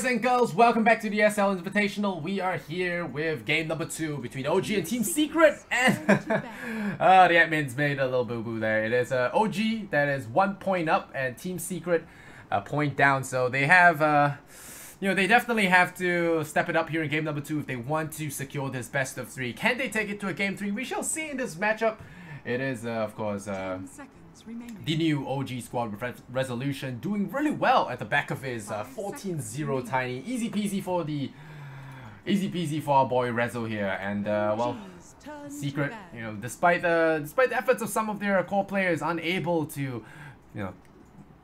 Boys and girls, welcome back to the SL Invitational. We are here with game number 2 between OG and Team Secret, and the admins made a little boo-boo there. It is OG that is 1 point up and Team Secret a point down. So they have, they definitely have to step it up here in game number 2 if they want to secure this best of 3. Can they take it to a game 3? We shall see in this matchup. It is, of course, the new OG squad with Resolution doing really well at the back of his 14-0 tiny. Easy peasy for our boy Rezo here. And well, Secret, despite the efforts of some of their core players, unable to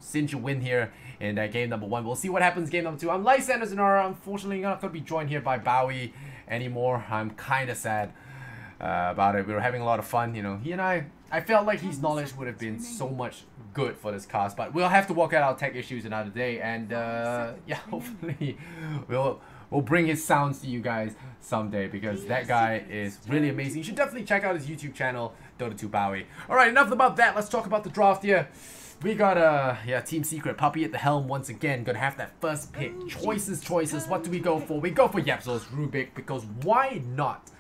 cinch a win here in game number 1. We'll see what happens game number 2. I'm Lice Sanders and unfortunately not going to be joined here by Bowie anymore. I'm kind of sad about it. We were having a lot of fun, he and I felt like his knowledge would have been so much good for this cast, but we'll have to work out our tech issues another day, and yeah, hopefully we'll bring his sounds to you guys someday, because that guy is really amazing. You should definitely check out his YouTube channel, Dota2 Bowie. Alright, enough about that. Let's talk about the draft here. We got Team Secret, Puppy at the helm once again. Gonna have that first pick. Choices. What do we go for? We go for Yapso's Rubik, because why not?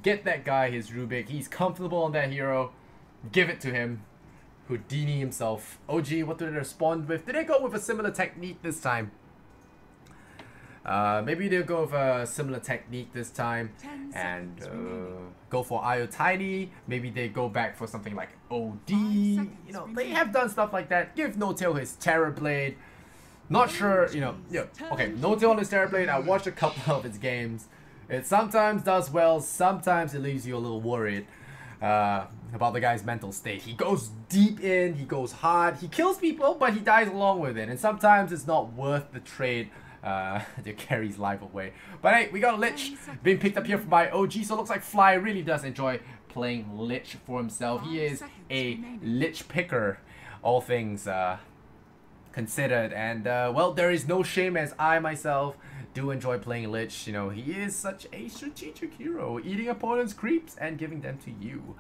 Get that guy his Rubik. He's comfortable on that hero. Give it to him. Houdini himself. OG, what did they respond with? Did they go with a similar technique this time? Maybe they'll go with a similar technique this time and go for IO Tiny. Maybe they go back for something like OD. They have done stuff like that. Give No Tail his Terror Blade. Not sure, okay, No Tail on his Terror Blade. I watched a couple of his games. It sometimes does well, sometimes it leaves you a little worried about the guy's mental state. He goes deep in, he goes hard, he kills people, but he dies along with it. And sometimes it's not worth the trade to carry his life away. But hey, we got Lich being picked up here by OG, so it looks like Fly really does enjoy playing Lich for himself. He is a Lich picker, all things considered. And well, there is no shame, as I myself do enjoy playing Lich. He is such a strategic hero, eating opponents' creeps and giving them to you.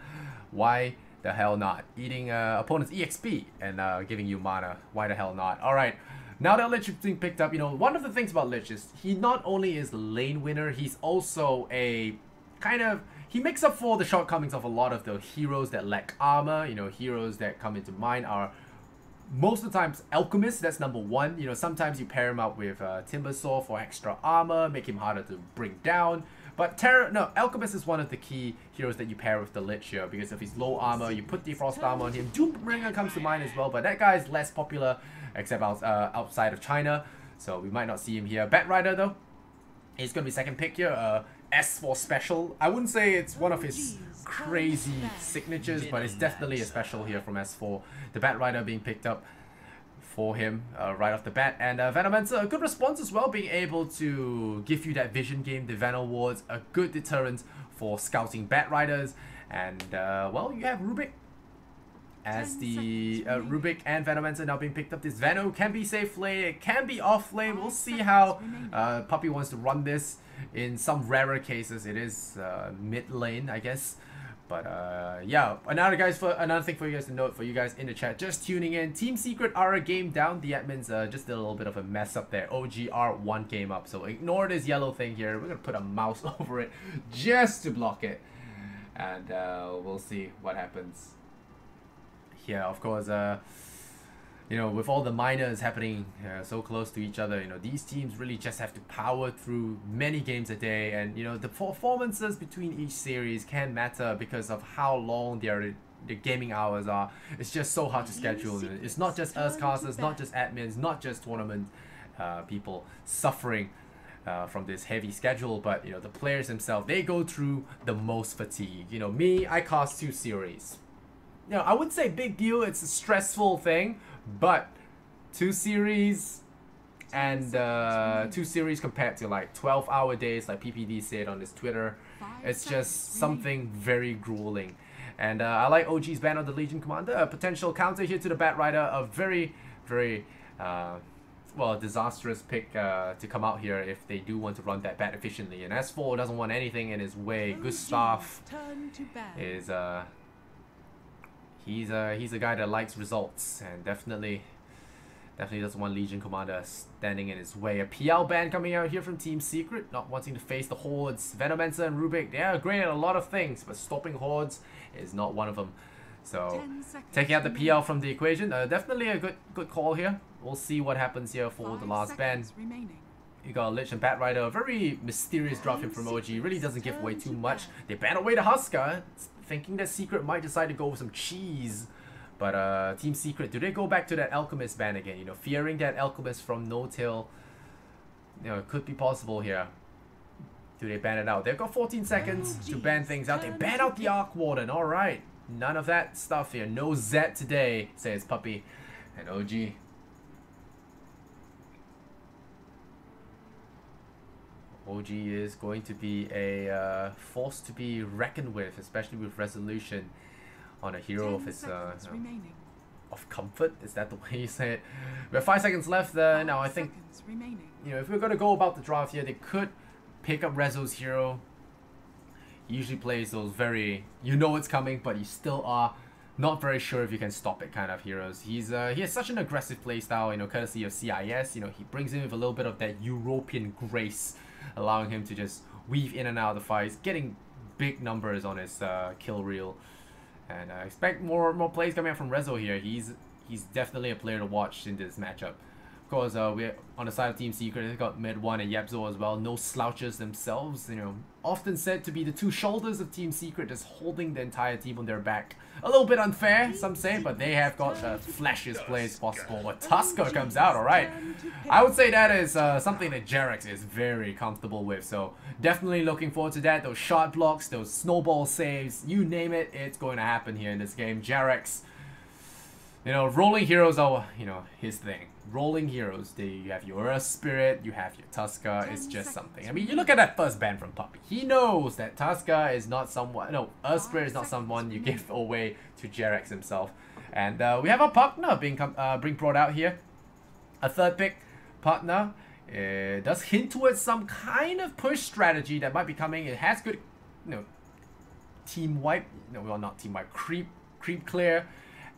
Why the hell not? Eating opponents' EXP and giving you mana. Why the hell not? Alright, now that Lich is being picked up, one of the things about Lich is he not only is the lane winner, he's also a he makes up for the shortcomings of a lot of the heroes that lack armor. Heroes that come into mind are most of the times Alchemist, that's number 1. Sometimes you pair him up with Timbersaw for extra armor, make him harder to bring down. But Alchemist is one of the key heroes that you pair with the Lich here, because if he's low armor, you put Defrost armor on him. Doombringer comes to mind as well, but that guy is less popular except outside of China, so we might not see him here. Batrider though, he's gonna be second pick here. S4 special. I wouldn't say it's one of his crazy signatures, but it's definitely a special here from S4. The Batrider being picked up for him right off the bat. And Venomancer, a good response as well, being able to give you that vision game, the Venom Wards, a good deterrent for scouting Batriders. And well, you have Rubik as the Rubik and Venomancer now being picked up. This Veno can be safe lane, it can be off lane. We'll see how Puppy wants to run this. In some rarer cases, it is mid lane, I guess. But yeah, another thing for you guys to note, for you guys in the chat just tuning in, Team Secret are a game down. The admins just did a little bit of a mess up there. OG are 1 game up, so ignore this yellow thing here. We're gonna put a mouse over it just to block it, and we'll see what happens here. Of course, with all the minors happening so close to each other, these teams really just have to power through many games a day, and the performances between each series can matter because of how long their gaming hours are. It's just so hard to schedule. It's not just us casters, not just admins, not just tournament people suffering from this heavy schedule, but the players themselves, they go through the most fatigue. Me, I cast 2 series. I wouldn't say big deal, it's a stressful thing, but 2 series and 2 series compared to like 12-hour days like PPD said on his Twitter, it's just something very grueling. And I like OG's ban on the Legion Commander, a potential counter here to the Batrider, a very well, disastrous pick to come out here if they do want to run that bat efficiently. And S4 doesn't want anything in his way. Gustav is he's a guy that likes results, and definitely Definitely doesn't want Legion Commander standing in his way. A PL ban coming out here from Team Secret, not wanting to face the Hordes. Venomancer and Rubik, they are great at a lot of things, but stopping Hordes is not one of them. So, taking out the PL from the equation, definitely a good call here. We'll see what happens here for the last ban. You got Lich and Bat Rider, a very mysterious drop here from OG. Really doesn't give away too much. They ban away the Husker, thinking that Secret might decide to go with some cheese. But Team Secret, do they go back to that Alchemist ban again? You know, fearing that Alchemist from No Tail, you know, it could be possible here. Do they ban it out? They've got 14 seconds to ban things out. They ban out the Arc Warden. All right, none of that stuff here. No Z today, says Puppy and OG. OG is going to be a force to be reckoned with, especially with Resolution on a hero of his of comfort. Is that the way you say it? We have 5 seconds left. Now I think, you know, if we're gonna go about the draft here, they could pick up Rezo's hero. He usually plays those very, you know it's coming, but you still are not very sure if you can stop it kind of heroes. He has such an aggressive playstyle, you know, courtesy of CIS. You know, he brings in with a little bit of that European grace, allowing him to just weave in and out of the fights, getting big numbers on his kill reel. And I expect more plays coming out from Rezo here. He's definitely a player to watch in this matchup. Of course, we're on the side of Team Secret. They've got Med1 and Yebzo as well. No slouches themselves. You know, often said to be the two shoulders of Team Secret, just holding the entire team on their back. A little bit unfair, some say, but they have got the flashiest plays possible. But Tusker comes out, all right. I would say that is something that Jarex is very comfortable with. So definitely looking forward to that. Those shot blocks, those snowball saves, you name it, it's going to happen here in this game. Jarex, you know, rolling heroes are, you know, his thing. Rolling heroes, you have your Earth Spirit, you have your Tusker, it's just something. I mean, you look at that first ban from Puppy. He knows that Tusker is not someone, no, Earth Spirit is not someone you give away to Jarex himself. And we have our partner being brought out here. A third pick partner. Does hint towards some kind of push strategy that might be coming. It has good, you know, team wipe, no, well, not team wipe, creep clear.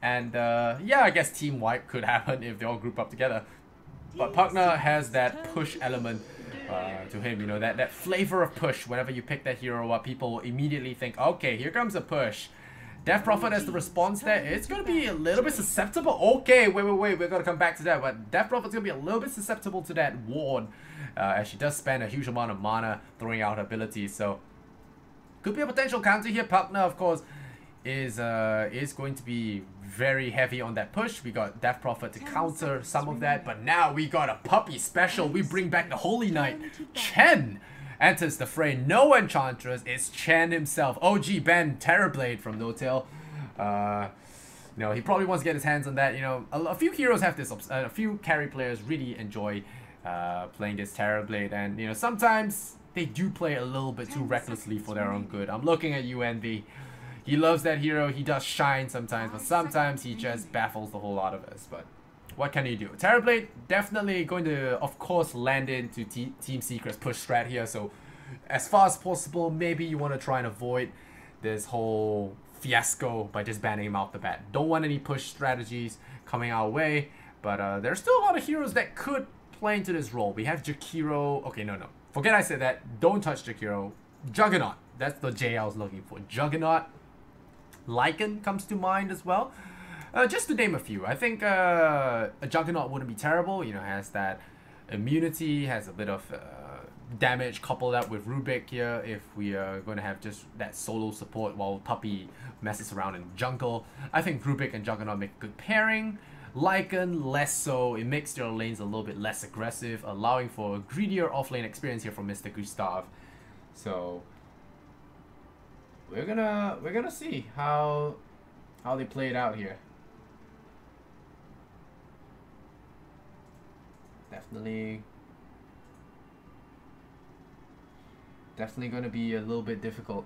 And yeah, I guess team wipe could happen if they all group up together. But Pugner has that push element to him, you know, that flavor of push. Whenever you pick that hero up, people immediately think, okay, here comes a push. Death Prophet as the response there, it's going to be a little bit susceptible. Okay, wait, we're going to come back to that. But Death Prophet's going to be a little bit susceptible to that ward, as she does spend a huge amount of mana throwing out her abilities. So, could be a potential counter here. Pugner, of course, is going to be very heavy on that push. We got Death Prophet to counter some of that, but now we got a Puppy special. We bring back the Holy Knight. Chen enters the fray. No Enchantress. It's Chen himself. OG Ben Terrorblade from No Tail. You know, he probably wants to get his hands on that. You know, a few heroes have this. A few carry players really enjoy playing this Terrorblade, and you know, sometimes they do play a little bit too recklessly for their own good. I'm looking at you, Envy. He loves that hero. He does shine sometimes, but sometimes he just baffles the whole lot of us. But what can you do? Terrorblade definitely going to, of course, land into Team Secret's push strat here. So as far as possible, maybe you want to try and avoid this whole fiasco by just banning him off the bat. Don't want any push strategies coming our way. But there's still a lot of heroes that could play into this role. We have Jakiro. Okay, no. Forget I said that. Don't touch Jakiro. Juggernaut. That's the J I was looking for. Juggernaut. Lycan comes to mind as well. Just to name a few. I think a Juggernaut wouldn't be terrible. You know, has that immunity, has a bit of damage coupled up with Rubik here if we are going to have just that solo support while Puppy messes around in jungle. I think Rubik and Juggernaut make a good pairing. Lycan, less so. It makes their lanes a little bit less aggressive, allowing for a greedier offlane experience here from Mr. Gustav. So we're gonna see how they play it out here. Definitely gonna be a little bit difficult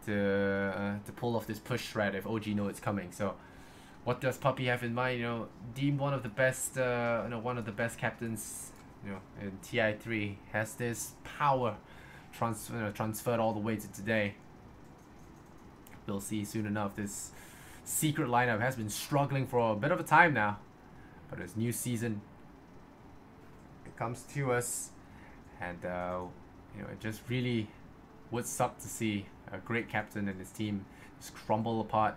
to pull off this push strat if OG know it's coming. So what does Puppy have in mind? You know, deemed one of the best one of the best captains, you know, in TI3, has this power transferred all the way to today. We'll see soon enough. This Secret lineup has been struggling for a bit of a time now. But this new season, it comes to us, and you know, it just really would suck to see a great captain and his team just crumble apart.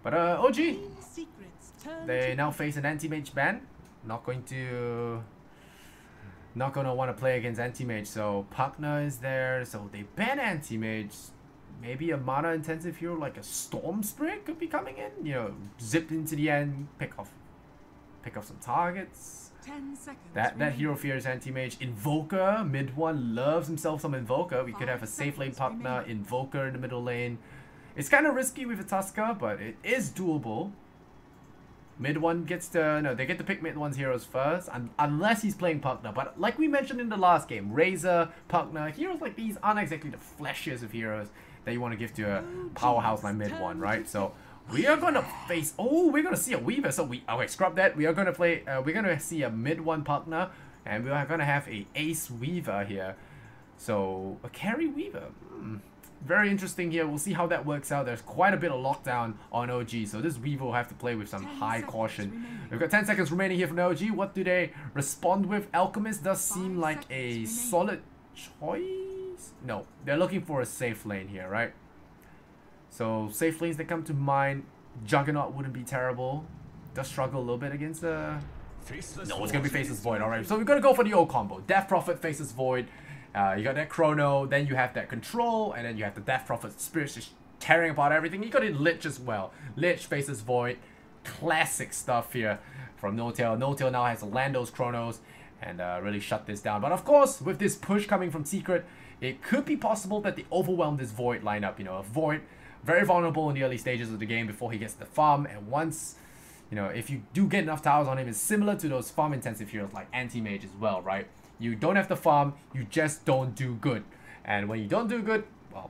But OG, they now face an anti-mage ban. Not going to want to play against anti-mage, so Pugna is there, so they ban anti-mage. Maybe a mana intensive hero like a Storm Spirit could be coming in, you know, zip into the end, pick off some targets. 10 seconds. That hero fears anti-mage. Invoker, mid one loves himself some Invoker. We could have a safe lane Pugna, Invoker in the middle lane. It's kind of risky with a Tusker, but it is doable. Mid one gets to, no, they get to pick mid one's heroes first, unless he's playing Pugna. But like we mentioned in the last game, Razor, Pugna, heroes like these aren't exactly the fleshiest of heroes that you want to give to a powerhouse like mid one, right? So we are gonna face, oh, we're gonna see a Weaver. So okay, scrub that. We are gonna play, we're gonna see a mid one Pugna, and we are gonna have a ace Weaver here. So a carry Weaver. Very interesting here. We'll see how that works out. There's quite a bit of lockdown on OG, so this Weaver will have to play with some high caution. We've got 10 seconds remaining here from the OG. What do they respond with? Alchemist does seem like a solid choice. No, they're looking for a safe lane here, right? So safe lanes that come to mind. Juggernaut wouldn't be terrible. Does struggle a little bit against no, it's gonna be Faceless Void. Alright, so we're gonna go for the old combo. Death Prophet, Faceless Void. You got that Chrono, then you have that Control, and then you have the Death Prophet Spirits just tearing apart everything. You got it Lich as well. Lich, Faceless Void. Classic stuff here from No-Tail. No-Tail now has to land those Chronos and really shut this down. But of course, with this push coming from Secret, it could be possible that they overwhelm this Void lineup. You know, a Void, very vulnerable in the early stages of the game before he gets the farm, and once, you know, if you do get enough towers on him, it's similar to those farm-intensive heroes like Anti-Mage as well, right? You don't have to farm, you just don't do good. And when you don't do good, well,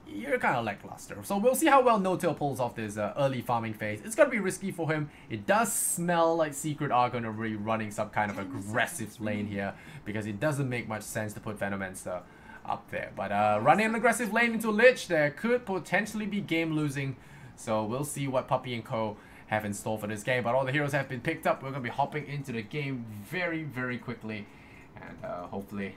you're kind of lackluster. So we'll see how well No-Tail pulls off this early farming phase. It's going to be risky for him. It does smell like Secret are going to be running some kind of aggressive lane here, because it doesn't make much sense to put Venomancer up there. But running an aggressive lane into Lich, there could potentially be game losing. So we'll see what Puppy and Co have in store for this game. But all the heroes have been picked up. We're going to be hopping into the game very, very quickly. And hopefully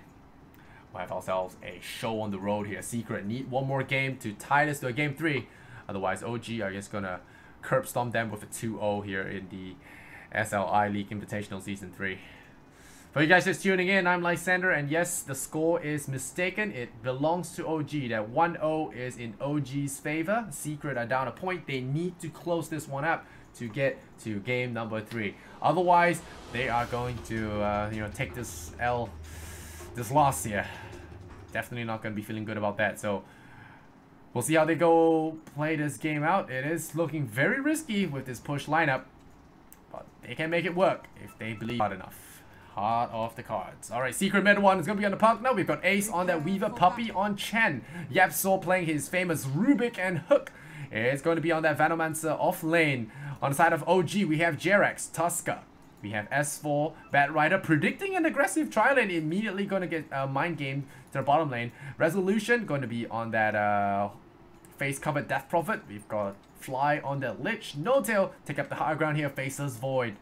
we'll have ourselves a show on the road here. Secret need one more game to tie this to a game 3. Otherwise, OG are just going to curb stomp them with a 2-0 here in the SLI League Invitational Season 3. For you guys just tuning in, I'm Lysander, and yes, the score is mistaken. It belongs to OG. That 1-0 is in OG's favor. Secret are down a point. They need to close this one up to get to game number 3. Otherwise, they are going to you know, take this loss here. Definitely not going to be feeling good about that. So we'll see how they go play this game out. It is looking very risky with this push lineup, but they can make it work if they believe hard enough. Heart of the cards. Alright, Secret mid one is going to be on the Punk now. We've got Ace on that Weaver, Puppy on Chen. Yapso playing his famous Rubik and Hook. It's going to be on that Venomancer off lane. On the side of OG, we have Jerax, Tusker. We have S4, Bat Rider predicting an aggressive trial and immediately going to get mind game to the bottom lane. Resolution going to be on that face covered Death Prophet. We've got Fly on that Lich. No-Tail take up the higher ground here, Faceless Void.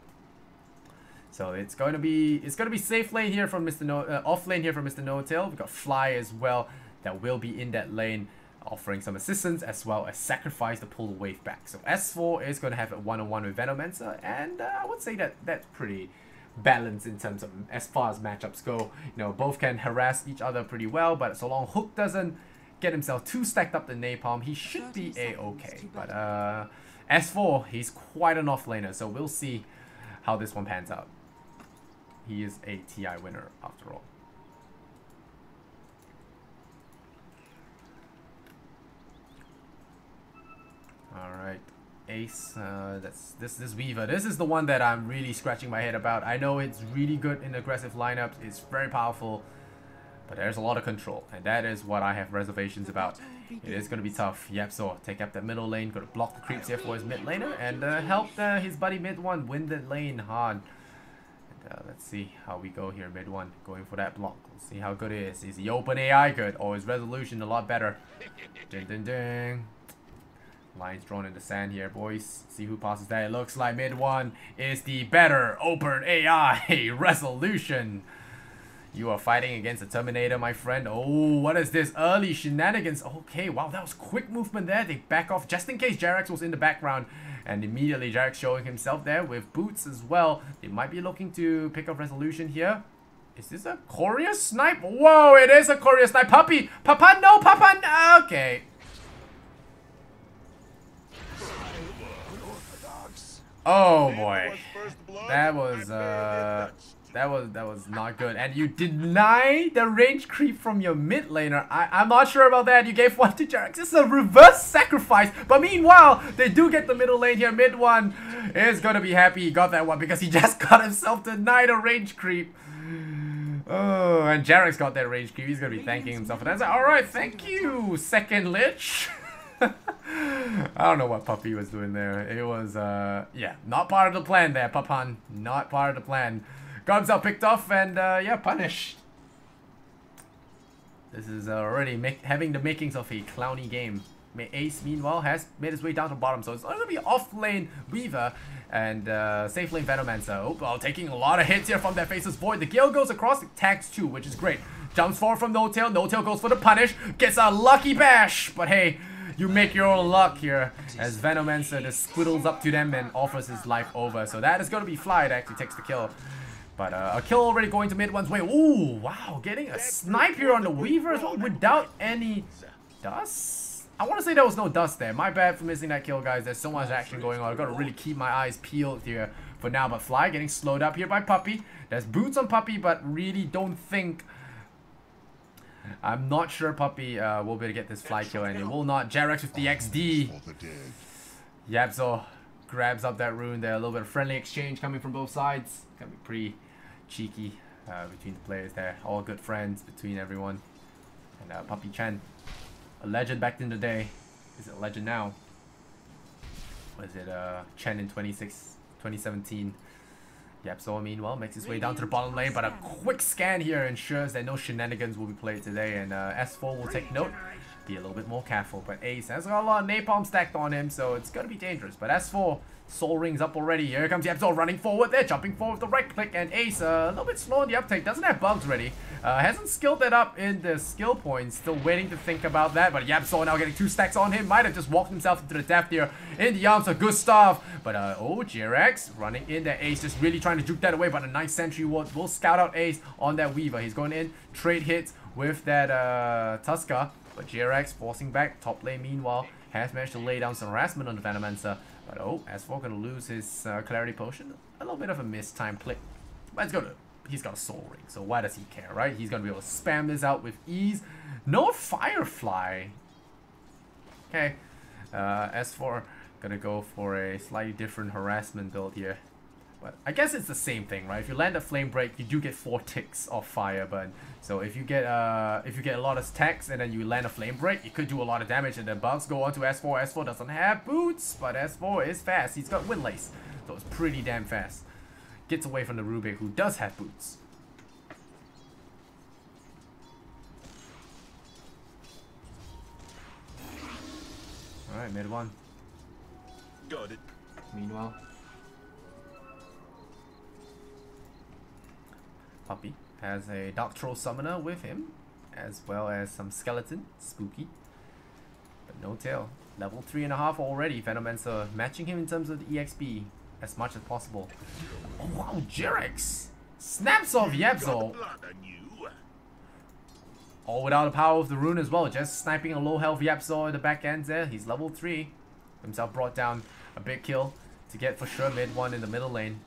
So it's going to be safe lane here from Mr. Off lane here from Mr. No-Tail. We've got Fly as well that will be in that lane, offering some assistance as well as sacrifice to pull the wave back. So S4 is going to have a 1-on-1 with Venomancer, and I would say that that's pretty balanced in terms of as far as matchups go. You know, both can harass each other pretty well, but so long Hook doesn't get himself too stacked up the Napalm, he should be a-okay. But S4, he's quite an off-laner, so we'll see how this one pans out. He is a TI winner after all. Alright, Ace, this Weaver. This is the one that I'm really scratching my head about. I know it's really good in aggressive lineups, it's very powerful, but there's a lot of control, and that is what I have reservations about. It is going to be tough. Yapso take up that middle lane, got to block the creeps here for his mid laner, and help his buddy mid one win the lane hard. Let's see how we go here mid one, going for that block. Let's see how good it is. Is the open AI good, or is resolution a lot better? Ding ding ding. Lines drawn in the sand here, boys. See who passes that. It looks like mid one is the better open AI resolution. You are fighting against a Terminator, my friend. Oh, what is this? Early shenanigans. Okay, wow, that was quick movement there. They back off just in case Jarex was in the background. And immediately Jarex showing himself there with boots as well. They might be looking to pick up resolution here. Is this a courier snipe? Whoa, it is a courier snipe. Puppy! Papa, no! Papa, no! Okay. Oh boy. That was not good. And you deny the range creep from your mid laner. I'm not sure about that. You gave one to Jarex. This is a reverse sacrifice. But meanwhile, they do get the middle lane here. Mid one is gonna be happy he got that one because he just got himself denied a range creep. Oh, and Jarex got that range creep. He's gonna be thanking himself for that. Alright, thank you, second Lich. I don't know what Puppy was doing there. It was, yeah, not part of the plan there, Papan. Not part of the plan. Got himself picked off and, yeah, punished. This is already having the makings of a clowny game. Ace, meanwhile, has made his way down to the bottom, so it's going to be off-lane Weaver and safe lane Venomancer. Oh, well, taking a lot of hits here from that Faceless Void. The Gale goes across, tags 2, which is great. Jumps forward from No Tail. No Tail goes for the punish. Gets a lucky bash, but hey, you make your own luck here as Venomancer just squiddles up to them and offers his life over. So that is going to be Fly that actually takes the kill. But a kill already going to mid one's way. Ooh, wow, getting a snipe here on the Weaver as well without any dust. I want to say there was no dust there. My bad for missing that kill, guys. There's so much action going on. I've got to really keep my eyes peeled here for now. But Fly getting slowed up here by Puppy. There's boots on Puppy, but really don't think... I'm not sure Puppy will be able to get this Fly kill, and it will not. Jarex with the XD. Yapzo grabs up that rune there. A little bit of friendly exchange coming from both sides. Gonna be pretty cheeky between the players there. All good friends between everyone. And Puppy Chen, a legend back in the day. Is it a legend now? Was it Chen in 2017? Yapzo, meanwhile, makes his way down to the bottom lane, but a quick scan here ensures that no shenanigans will be played today, and S4 will take note, be a little bit more careful, but Ace has got a lot of napalm stacked on him, so it's going to be dangerous, but S4, Soul Rings up already. Here comes Yapzo running forward there, jumping forward with the right click, and Ace a little bit slow on the uptake, doesn't have bugs ready, hasn't skilled that up in the skill points, still waiting to think about that, but Yapzo now getting 2 stacks on him, might have just walked himself into the death here in the arms of Gustav, but oh, Jarex running in there, Ace just really trying to juke that away, but a nice sentry ward will scout out Ace on that Weaver. He's going in, trade hits with that Tusker, but Jarex forcing back, top lane meanwhile, has managed to lay down some harassment on the Venomancer. But oh, S4 gonna lose his Clarity Potion. A little bit of a mistimed click. But he's got a Soul Ring, so why does he care, right? He's gonna be able to spam this out with ease. No Firefly. Okay. S4 gonna go for a slightly different harassment build here. But I guess it's the same thing, right? If you land a Flame Break, you do get 4 ticks of fire burn. So if you get a lot of stacks and then you land a Flame Break, you could do a lot of damage, and then bugs go on to S4. S4 doesn't have boots, but S4 is fast. He's got Windlace, so it's pretty damn fast. Gets away from the Rubik, who does have boots. Alright, mid one. Got it. Meanwhile, Puppy has a Dark Troll Summoner with him, as well as some Skeleton, Spooky, but no tail. Level 3.5 already. Venomancer matching him in terms of the EXP as much as possible. Oh wow, Jarex snaps off Yapzo. All without the power of the rune as well, just sniping a low health Yapzo at the back end there. He's level 3. Himself brought down a big kill to get for sure mid one in the middle lane.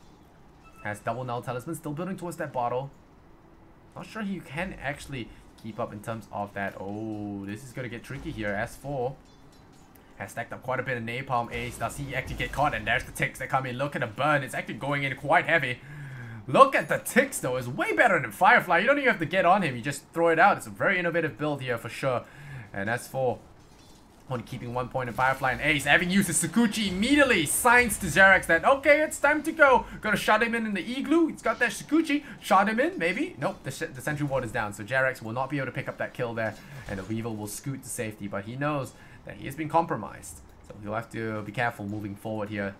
Has double null talisman, still building towards that bottle. Not sure he can actually keep up in terms of that. Oh, this is gonna get tricky here. S4 has stacked up quite a bit of napalm. Ace, does he actually get caught? And there's the ticks that come in. Look at the burn, it's actually going in quite heavy. Look at the ticks though, it's way better than Firefly. You don't even have to get on him, you just throw it out. It's a very innovative build here for sure. And S4 only keeping 1 point in Firefly, and Ace, having used his Sakuchi, immediately signs to Jarex that, okay, it's time to go. Gonna shut him in the igloo. He's got that Sakuchi. Shot him in, maybe. Nope, the sentry ward is down, so Jarex will not be able to pick up that kill there, and the Weevil will scoot to safety, but he knows that he has been compromised. So he'll have to be careful moving forward here.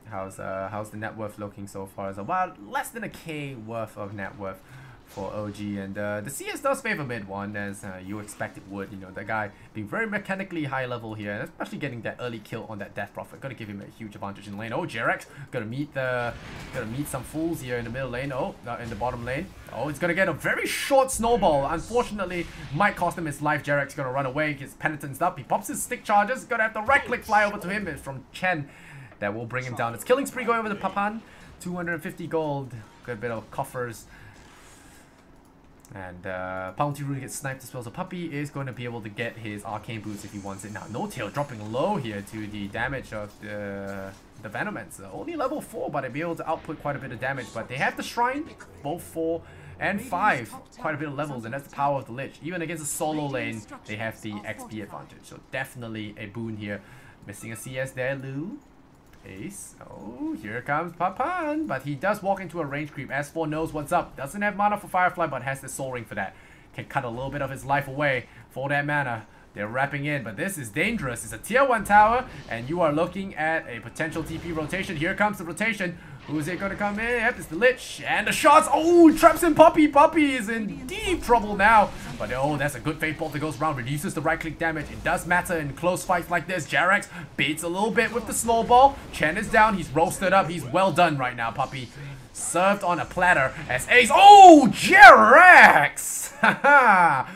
How's the net worth looking so far? It's about less than a K worth of net worth for OG, and the CS does favor mid one, as you expect it would. You know, the guy being very mechanically high level here, and especially getting that early kill on that Death Prophet. Gonna give him a huge advantage in lane. Oh, Jerex gonna meet some fools here in the middle lane. Oh, in the bottom lane. Oh, it's gonna get a very short snowball. Unfortunately, might cost him his life. Jerex gonna run away. Gets penitence up. He pops his stick charges. Gonna have the right click fly over to him. It's from Chen. That will bring him down. It's killing spree going over to Papan. 250 gold. Good bit of coffers. And Bounty Rune gets sniped as well. So Puppy is going to be able to get his arcane boots if he wants it. Now, No Tail dropping low here to the damage of the Venomancer. Only level 4, but they'll be able to output quite a bit of damage. But they have the Shrine, both 4 and 5. Quite a bit of levels, and that's the power of the Lich. Even against a solo lane, they have the XP advantage. So definitely a boon here. Missing a CS there, Lu. Ace. Oh, here comes Papan. But he does walk into a range creep. S4 knows what's up. Doesn't have mana for Firefly, but has the Soul Ring for that. Can cut a little bit of his life away for that mana. They're wrapping in, but this is dangerous. It's a tier 1 tower, and you are looking at a potential TP rotation. Here comes the rotation. Who's it gonna come in? Yep, it's the Lich. And the shots. Oh, traps in Puppy. Puppy is in deep trouble now. But oh, that's a good Fate Bolt that goes around. Reduces the right click damage. It does matter in close fights like this. Jarex baits a little bit with the snowball. Chen is down. He's roasted up. He's well done right now, Puppy. Served on a platter as Ace. Oh, Jarex! Haha!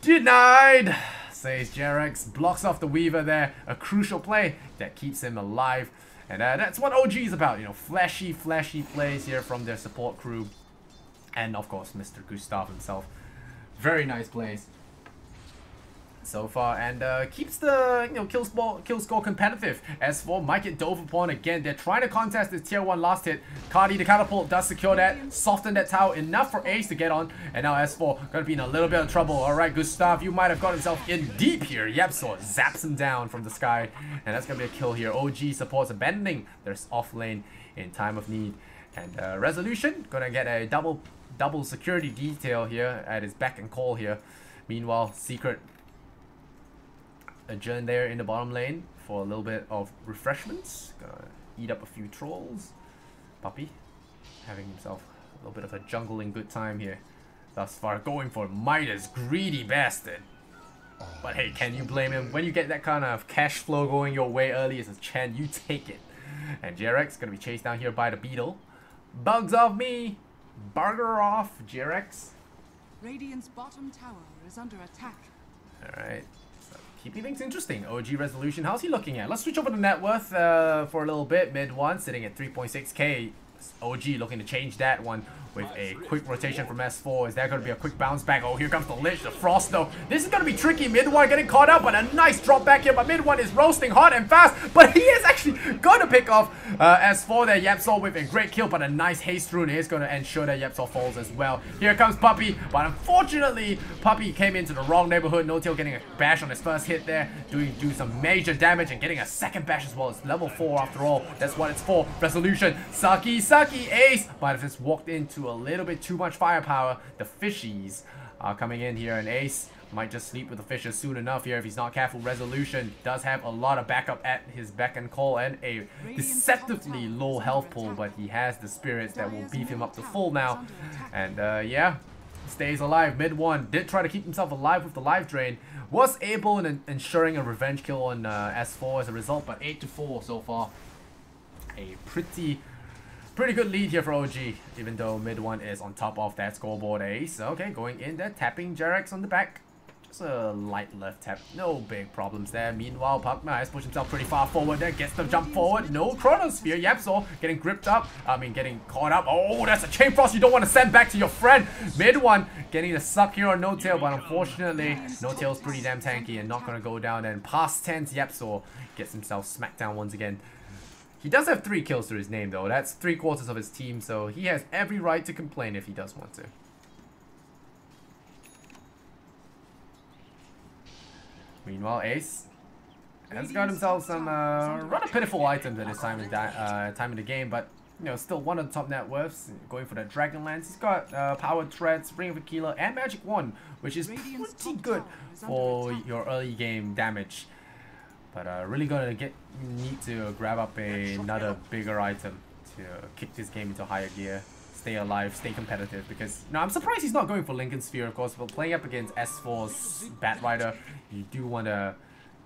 Denied, says Jarex. Blocks off the Weaver there. A crucial play that keeps him alive. And that's what OG is about, you know, flashy plays here from their support crew. And of course, Mr. Gustav himself. Very nice plays so far, and keeps the kill score competitive. As for might get dove upon again. They're trying to contest this tier 1 last hit. Cardi, the catapult, does secure that, soften that tower enough for Ace to get on, and now S4 gonna be in a little bit of trouble. Alright, Gustav, you might have got himself in deep here. Yepsor zaps him down from the sky, and that's gonna be a kill here. OG supports abandoning their off lane in time of need, and Resolution gonna get a double security detail here at his beck and call here. Meanwhile, Secret adjourn there in the bottom lane for a little bit of refreshments. Gonna eat up a few trolls. Puppy having himself a little bit of a jungling good time here thus far, going for Midas, greedy bastard. But hey, can you blame him? When you get that kind of cash flow going your way early as a Chen, you take it. And Jarex gonna be chased down here by the beetle. Bugs off me! Burger off, Jarex. Radiant's bottom tower is under attack. Alright. Keeping things interesting. OG Resolution, how's he looking at? Let's switch over to net worth for a little bit. Mid 1 sitting at 3.6k. OG looking to change that one with a quick rotation from S4. Is that going to be a quick bounce back? Oh, here comes the Lich, the Frost though. This is going to be tricky. Mid 1 getting caught up, but a nice drop back here. But Mid 1 is roasting hot and fast. But he is actually going to pick off S4 there. Yepsor with a great kill, but a nice haste rune is going to ensure that Yepsor falls as well. Here comes Puppy, but unfortunately, Puppy came into the wrong neighborhood. No Tail getting a bash on his first hit there, doing some major damage and getting a second bash as well. It's level 4 after all. That's what it's for. Resolution, Saki, Ace. Might have just walked into a little bit too much firepower. The fishies are coming in here, and Ace might just sleep with the fishes soon enough here if he's not careful. Resolution does have a lot of backup at his beck and call and a deceptively low health pool, but he has the spirits that will beef him up to full now. And yeah, stays alive. Mid 1 did try to keep himself alive with the life drain. Was able in ensuring a revenge kill on S4 as a result, but 8-4 so far. A pretty good lead here for OG, even though Mid 1 is on top of that scoreboard. Ace, okay, going in there, tapping Jarex on the back. Just a light left tap, no big problems there. Meanwhile, Pugma has pushed himself pretty far forward there, gets the jump forward. No Chronosphere. Yepsor getting gripped up, getting caught up. Oh, that's a Chain Frost you don't want to send back to your friend. Mid 1 getting the suck here on No Tail, but unfortunately, No Tail's pretty damn tanky and not going to go down. And past tense, Yepsor gets himself smacked down once again. He does have 3 kills to his name though. That's 3/4 of his team, so he has every right to complain if he does want to. Meanwhile, Ace has got himself some rather pitiful items at this time in the game, but you know, still one of the top net worths, going for that Dragonlance. He's got Power Threads, Ring of Aquila, and Magic Wand, which is pretty good for your early game damage. But really gonna need to grab up another bigger item to kick this game into higher gear, stay alive, stay competitive. Because I'm surprised he's not going for Lincoln Sphere, of course. But playing up against S4's Bat Rider, you do wanna,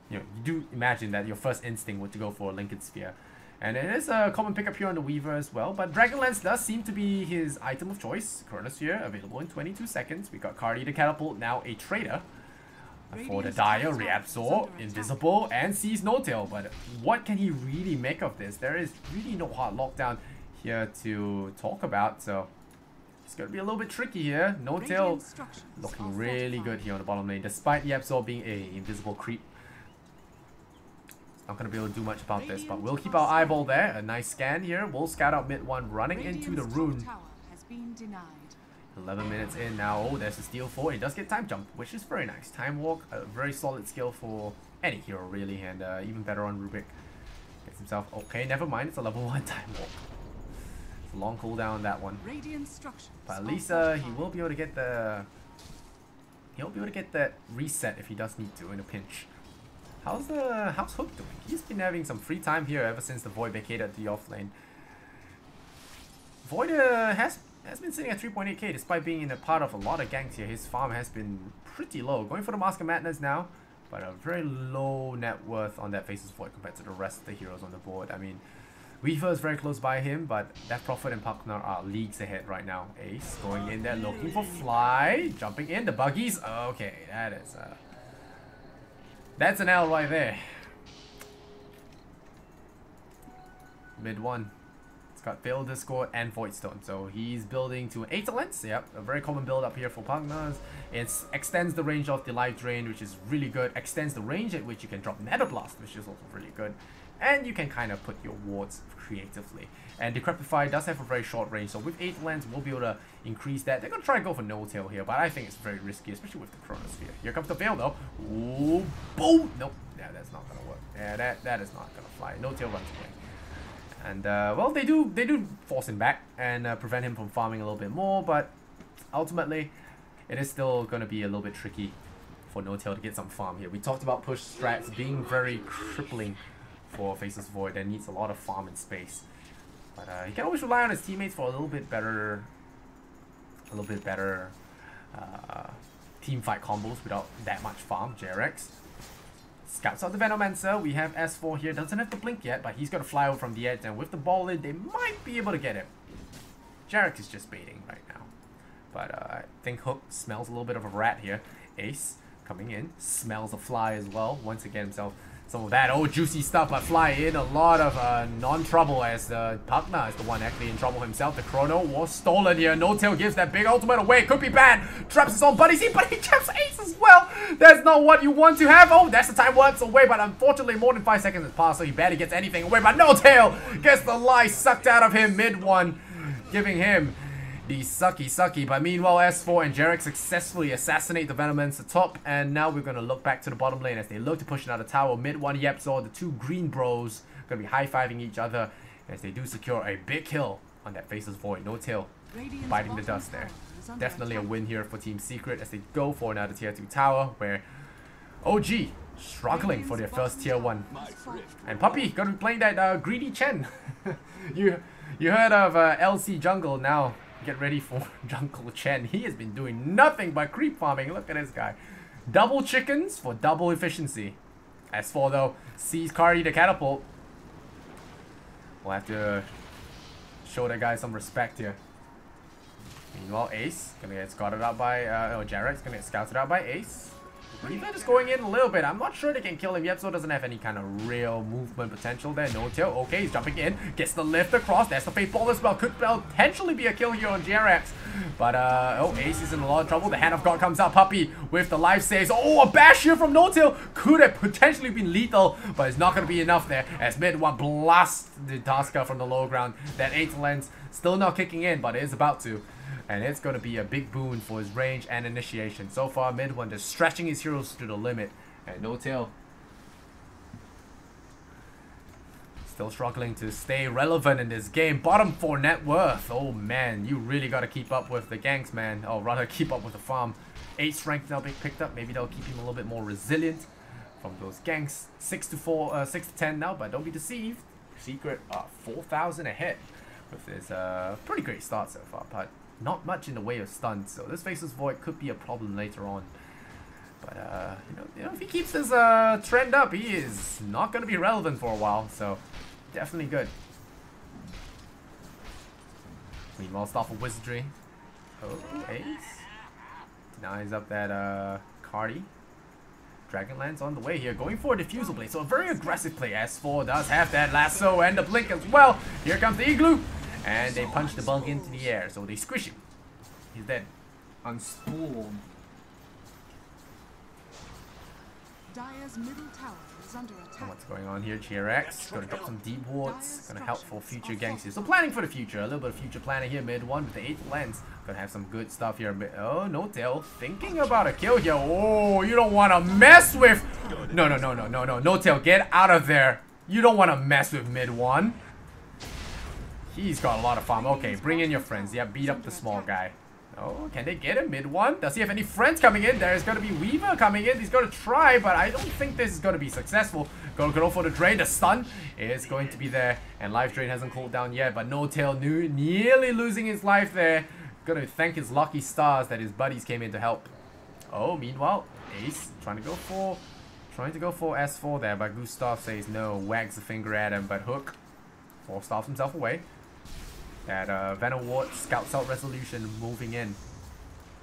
you do imagine that your first instinct would to go for a Lincoln Sphere. And it is a common pickup here on the Weaver as well. But Dragonlance does seem to be his item of choice. Chronosphere available in 22 seconds. We got Cardi the Catapult, now a trader. For the Dire, Reabsorb, Invisible, and Sees No Tail. But what can he really make of this? There is really no hard lockdown here to talk about. So it's going to be a little bit tricky here. No Tail looking really good here on the bottom lane. Despite the Reabsorb being a invisible creep. Not going to be able to do much about this, but we'll keep our eyeball there. A nice scan here. We'll scout out mid one, running into the rune. 11 minutes in now. Oh, there's a steal for. He does get time jump, which is very nice. Time walk, a very solid skill for any hero really, and even better on Rubik. Gets himself. Okay, never mind. It's a level 1 time walk. It's a long cooldown on that one. But at least he will be able to get the. He'll be able to get that reset if he does need to in a pinch. How's Hook doing? He's been having some free time here ever since the Void vacated the off lane. Void has been sitting at 3.8k despite being in a part of a lot of ganks here. His farm has been pretty low. Going for the Mask of Madness now, but a very low net worth on that Faceless Void compared to the rest of the heroes on the board. I mean, Weaver is very close by him, but Death Prophet and Paknar are leagues ahead right now. Ace going in there looking for Fly, jumping in, the buggies. Okay, that is that's an L right there. Mid one. It's got Veil Discord and Voidstone. So he's building to an 8 lens. Yep, a very common build up here for Pugnas. It extends the range of the Life Drain, which is really good. Extends the range at which you can drop Nether Blast, which is also really good. And you can kind of put your wards creatively. And Decrepify does have a very short range, so with 8 lens, we'll be able to increase that. They're going to try and go for No Tail here, but I think it's very risky, especially with the Chronosphere. Here comes the Veil, though. Ooh, boom! Nope, yeah, that's not going to work. Yeah, that is not going to fly. No Tail runs away. And, well, they do force him back and prevent him from farming a little bit more, but ultimately, it is still going to be a little bit tricky for No Tail to get some farm here. We talked about push strats being very crippling for Faceless Void that needs a lot of farm and space. But he can always rely on his teammates for a little bit better team fight combos without that much farm. JRX scouts out the Venomancer. We have S4 here, doesn't have to blink yet, but he's got to fly over from the edge, and with the ball in, they might be able to get him. JRX is just baiting right now. But I think Hook smells a little bit of a rat here. Ace coming in, smells a fly as well. Once again himself. Some of that juicy stuff, but Fly in a lot of non-trouble as Pugna is the one actually in trouble himself. The Chrono was stolen here. No Tail gives that big ultimate away. Could be bad. Traps his own buddies in, but he traps Ace as well. That's not what you want to have. Oh, that's the time once away, but unfortunately more than 5 seconds has passed, so he barely gets anything away. But No Tail gets the life sucked out of him mid one, giving him the sucky. But meanwhile, S4 and Jarek successfully assassinate the Venomancer top, and now we're going to look back to the bottom lane as they look to push another tower. Mid one, Yepzor, the two green bros going to be high-fiving each other as they do secure a big kill on that Faceless Void. No Tail biting the dust there. Definitely a win here for Team Secret as they go for another tier 2 tower, where OG struggling for their first tier 1. And Puppy going to be playing that greedy Chen. you heard of LC Jungle, now get ready for Jungle Chen. He has been doing nothing but creep farming. Look at this guy. Double chickens for double efficiency. As for though, sees Cardi the Catapult. We'll have to show that guy some respect here. Meanwhile, Ace gonna get scouted out by Jarek's gonna get scouted out by Ace. Reaver just going in a little bit. I'm not sure they can kill him. Yepzo doesn't have any kind of real movement potential there. No Tail. Okay, he's jumping in. Gets the lift across. There's the Fate Ball as well. Could potentially be a kill here on JRX. But, Ace is in a lot of trouble. The Hand of God comes out. Puppy with the life saves. Oh, a bash here from No Tail. Could have potentially been lethal, but it's not going to be enough there. As mid one blasts the Tasker from the low ground. That 8 lens still not kicking in, but it is about to. And it's going to be a big boon for his range and initiation. So far, mid one just stretching his heroes to the limit. And No Tail Still struggling to stay relevant in this game. Bottom 4 net worth. Oh man, you really gotta keep up with the ganks, man. Or rather, keep up with the farm. 8 strength now being picked up. Maybe that'll keep him a little bit more resilient from those ganks. 6 to 10 now, but don't be deceived. Secret 4,000 ahead with this pretty great start so far, but not much in the way of stuns. So this Faceless Void could be a problem later on. But you know, if he keeps this trend up, he is not going to be relevant for a while. So definitely good. Meanwhile, Staff of Wizardry. Oh, Ace. Denies up that Cardi. Dragonlance on the way here, going for a Diffusal Blade. So a very aggressive play. S4 does have that lasso and the blink as well. Here comes the Igloo. And they punch the bug into the air. So they squish him. He's dead. Unspool. Dire's middle tower is under attack. What's going on here? GRX gonna drop some deep wards, gonna help for future ganks here. So planning for the future, a little bit of future planning here. Mid 1 with the 8th lens, gonna have some good stuff here. Oh, no tail, thinking about a kill here. Oh, you don't want to mess with. No tail, get out of there. You don't want to mess with mid 1. He's got a lot of farm. Okay, bring in your friends. Yeah, beat up the small guy. Oh, can they get him mid 1? Does he have any friends coming in? There's going to be Weaver coming in. He's going to try, but I don't think this is going to be successful. Going to go for the drain. The stun is going to be there. And life drain hasn't cooled down yet, but No Tail nearly losing his life there. Going to thank his lucky stars that his buddies came in to help. Oh, meanwhile, Ace trying to go for S4 there, but Gustav says no. Wags the finger at him, but Hook staffs himself away. That Venom Ward scouts out Resolution moving in.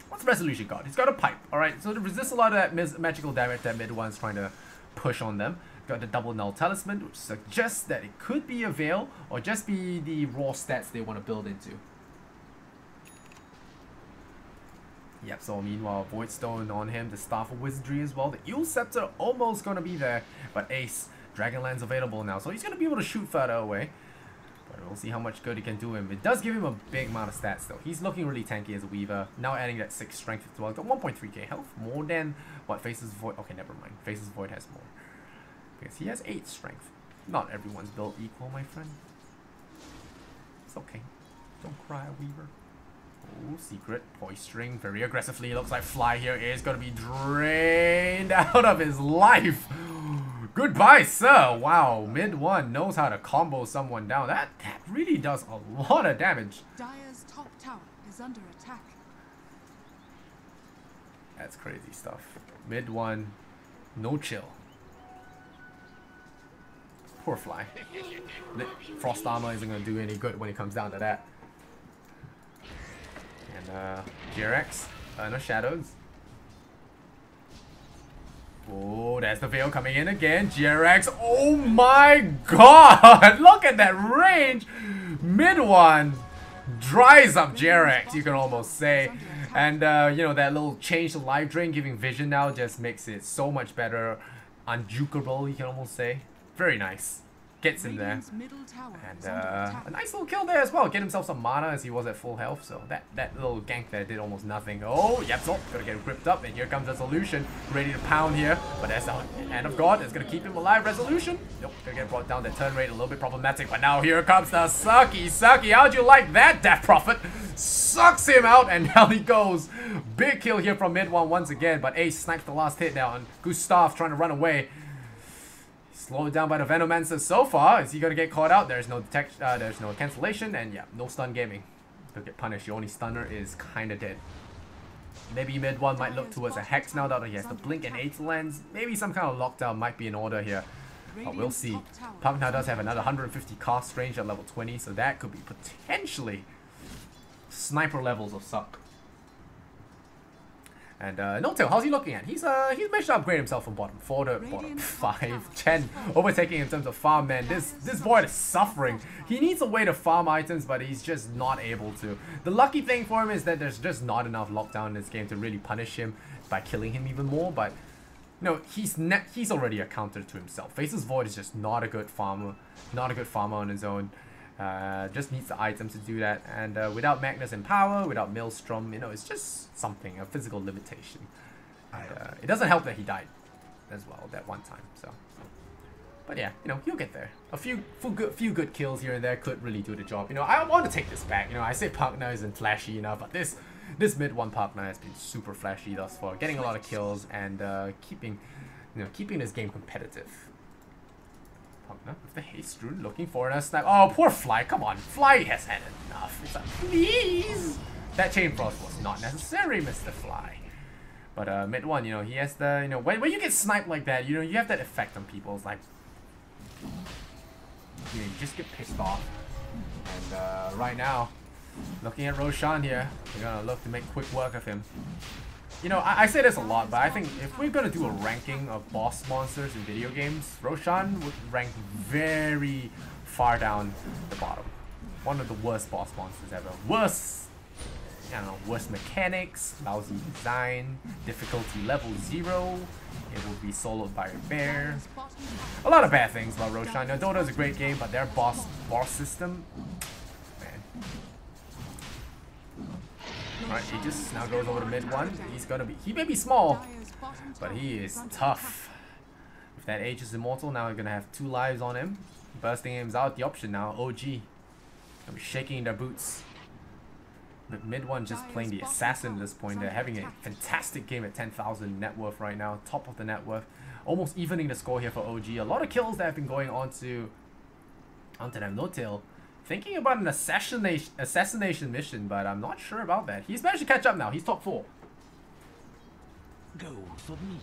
What's Resolution got? He's got a pipe. Alright, so to resist a lot of that magical damage that mid 1's trying to push on them. Got the double null talisman, which suggests that it could be a Veil or just be the raw stats they want to build into. Yep, so meanwhile, Voidstone on him, the Staff of Wizardry as well. The Eel Scepter almost gonna be there, but Ace, Dragonlance available now, so he's gonna be able to shoot further away. But we'll see how much good it can do him. It does give him a big amount of stats though. He's looking really tanky as a Weaver. Now adding that 6 strength as well. Got 1.3k health. More than what Faces Void. Okay, never mind. Faces Void has more. Because he has 8 strength. Not everyone's built equal, my friend. It's okay. Don't cry, Weaver. Oh, secret. Poistering very aggressively. Looks like Fly here is going to be drained out of his life. Goodbye, sir. Wow, mid 1 knows how to combo someone down. That really does a lot of damage. Dire's top tower is under attack. That's crazy stuff. Mid 1, no chill. Poor Fly. Frost armor isn't going to do any good when it comes down to that. And GRX, no shadows. Oh, there's the Veil coming in again. GRX. Oh my god! Look at that range! Mid 1 dries up GRX, you can almost say. And, you know, that little change to life drain giving vision now just makes it so much better. Unjukable, you can almost say. Very nice. Gets him there. And a nice little kill there as well. Get himself some mana as he was at full health. So that little gank there did almost nothing. Oh, yep, so gonna get him gripped up. And here comes Resolution. Ready to pound here. But that's the hand of God. That's gonna keep him alive. Resolution. Nope, gonna get brought down. The turn rate a little bit problematic. But now here comes the Sucky. How'd you like that, Death Prophet? Sucks him out. And now he goes. Big kill here from mid 1 once again. But Ace sniped the last hit now. And Gustav trying to run away. Slowed down by the Venomancer so far. Is he gonna get caught out? There's no there's no cancellation, and yeah, no stun gaming. He'll get punished. Your only stunner is kinda dead. Maybe mid 1 might look towards a Hex now that he has the Blink and 8th lens. Maybe some kind of lockdown might be in order here. But we'll see. Punk now does have another 150 cast range at level 20, so that could be potentially sniper levels of suck. And No Tail, how's he looking at? He's managed to upgrade himself from bottom 4 to bottom 5. 10 overtaking in terms of farm, man. This Void is suffering. He needs a way to farm items, but he's just not able to. The lucky thing for him is that there's just not enough lockdown in this game to really punish him by killing him even more. But no, he's already a counter to himself. Faceless Void is just not a good farmer. Not a good farmer on his own. Just needs the items to do that, and without Magnus in power, without Maelstrom, you know, it's just something, a physical limitation. And, it doesn't help that he died as well that one time. So But yeah, you know, he'll get there. A few good kills here and there could really do the job. You know, I want to take this back. You know, I say partner isn't flashy enough, but this mid one partner has been super flashy thus far, getting a lot of kills and keeping this game competitive. Partner with the haste rune, looking for a snipe. Oh, poor Fly! Come on, Fly has had enough. It's like, please. That chain frost was not necessary, Mr. Fly. But mid one, you know, he has the, you know, when you get sniped like that, you know, you have that effect on people. It's like, you know, you just get pissed off. And right now, looking at Roshan here, we're gonna look to make quick work of him. You know, I say this a lot, but I think if we're gonna do a ranking of boss monsters in video games, Roshan would rank very far down the bottom. One of the worst boss monsters ever. Worst, I don't know, worst mechanics, lousy design, difficulty level 0. It will be soloed by a bear. A lot of bad things about Roshan. Now, Dota is a great game, but their boss system, man. Alright, Aegis now goes over to mid one. He may be small, but he is tough. If that Aegis immortal, now we're gonna have 2 lives on him. Bursting him is out the option now. OG. Gonna be shaking their boots. But mid one just playing the assassin at this point. They're having a fantastic game at 10,000 net worth right now. Top of the net worth. Almost evening the score here for OG. A lot of kills that have been going onto them. No tail. Thinking about an assassination mission, but I'm not sure about that. He's managed to catch up now. He's top 4. Go for me.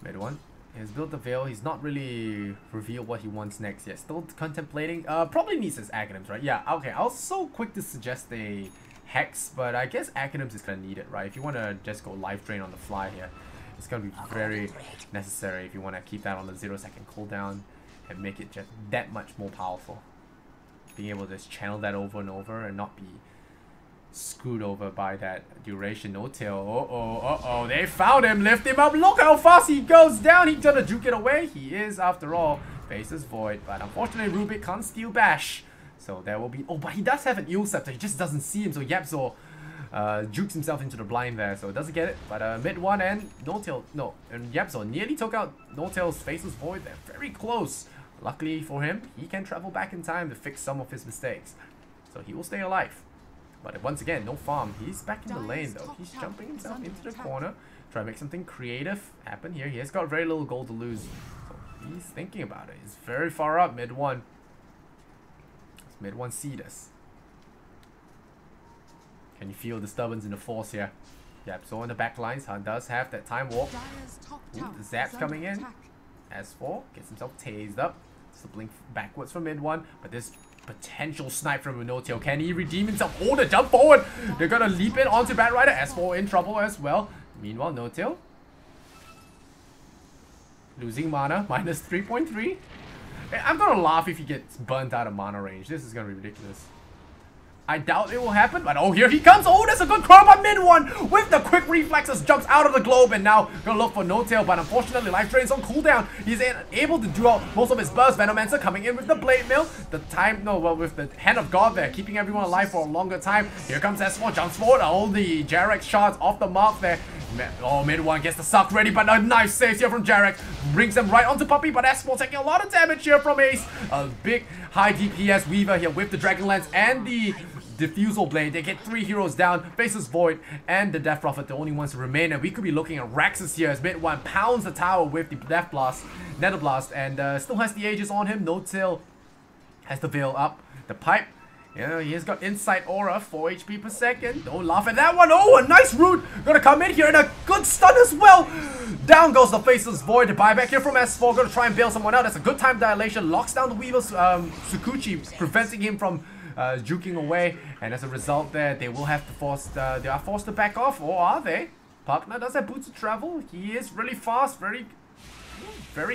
Mid one. He has built the veil. He's not really revealed what he wants next yet. Still contemplating. Probably needs his acronyms, right? Yeah, okay. I was so quick to suggest a hex, but I guess acronyms is gonna need it, right? If you want to just go life drain on the fly here, it's gonna be very necessary if you want to keep that on the 0-second cooldown and make it just that much more powerful. Being able to just channel that over and over and not be screwed over by that duration. No tail. They found him. Lift him up. Look how fast he goes down. He's gonna juke it away. He is, after all, faces void. But unfortunately, Rubik can't steal bash. So there will be... Oh, but he does have an eel scepter. He just doesn't see him. So Yapzor jukes himself into the blind there. So doesn't get it. But mid one and no tail. No. And Yapzor nearly took out no tail's faces void there. Very close. Luckily for him, he can travel back in time to fix some of his mistakes. So he will stay alive. But once again, no farm. He's back in the lane though. He's jumping himself into the corner. Try to make something creative happen here. He has got very little gold to lose. So he's thinking about it. He's very far up, mid one. Does mid one see this? Can you feel disturbance in the force here? Yep, so on the back lines, Han does have that time warp. Ooh, the zap's coming in. S4 gets himself tased up. Slipping backwards from mid one. But this potential snipe from Unotail. Can he redeem himself? Oh, the jump forward! They're gonna leap in onto Bat Rider. S4 in trouble as well. Meanwhile, Unotail losing mana, minus 3.3. I'm gonna laugh if he gets burnt out of mana range. This is gonna be ridiculous. I doubt it will happen, but oh, here he comes. Oh, that's a good curve by mid one with the quick reflexes, jumps out of the globe, and now gonna look for no tail, but unfortunately life drain's on cooldown. He's able to do out most of his burst. Venomancer coming in with the blade mill. The time, no, well, with the hand of God there, keeping everyone alive for a longer time. Here comes S4, jumps forward. All the Jarek shots off the mark there. Oh, mid one gets the suck ready, but a nice save here from Jarek. Brings him right onto Puppy, but S4 taking a lot of damage here from Ace. A big high DPS Weaver here with the Dragon Lance and the Diffusal Blade. They get 3 heroes down. Faces Void and the Death Prophet, the only ones to remain. And we could be looking at Raxus here as mid one pounds the tower with the Death Blast, Nether Blast, and still has the Aegis on him. No Tail has the Veil up. The Pipe, yeah, he has got Insight Aura, 4 HP per second. Don't laugh at that one. Oh, a nice root. Gonna come in here and a good stun as well. Down goes the Faceless Void. The buyback here from S4. Gonna try and bail someone out. That's a good time dilation. Locks down the Weaver's Tsukuchi, preventing him from juking away, and as a result there, they will have to they are forced to back off, or are they? Partner does have boots of travel. He is really fast, very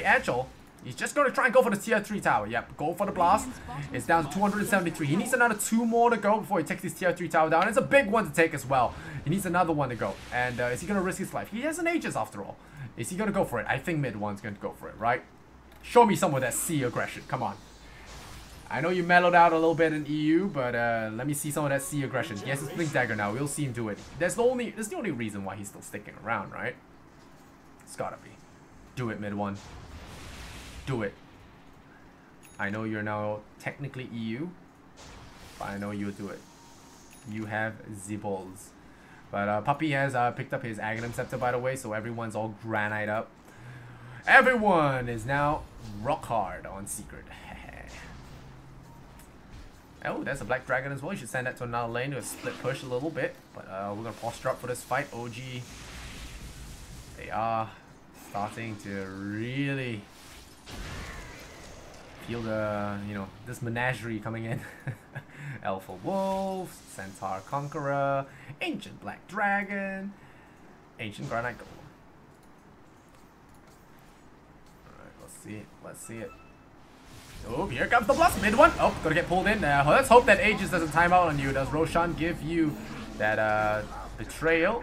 agile. He's just going to try and go for the tier 3 tower. Yep, go for the blast. It's down to 273. He needs another 2 more to go before he takes his tier 3 tower down. It's a big one to take as well. He needs another one to go. And is he going to risk his life? He has an Aegis after all. Is he going to go for it? I think mid one's going to go for it, right? Show me some of that C aggression. Come on. I know you mellowed out a little bit in EU, but let me see some of that C aggression. He has his Blink Dagger now. We'll see him do it. That's the only reason why he's still sticking around, right? It's gotta be. Do it, mid one. Do it. I know you're now technically EU, but I know you'll do it. You have the balls. But Puppy has picked up his Aghanim Scepter, by the way, so everyone's all granite up. Everyone is now rock hard on Secret. Oh, there's a Black Dragon as well. You should send that to another lane to a split push a little bit. But we're going to posture up for this fight. OG, they are starting to really feel the, you know, this menagerie coming in. Alpha Wolf, Centaur Conqueror, Ancient Black Dragon, Ancient Granite Golem. Alright, let's see it. Let's see it. Oh, here comes the blast. Mid one. Oh, gonna get pulled in there. Let's hope that Aegis doesn't time out on you. Does Roshan give you that betrayal?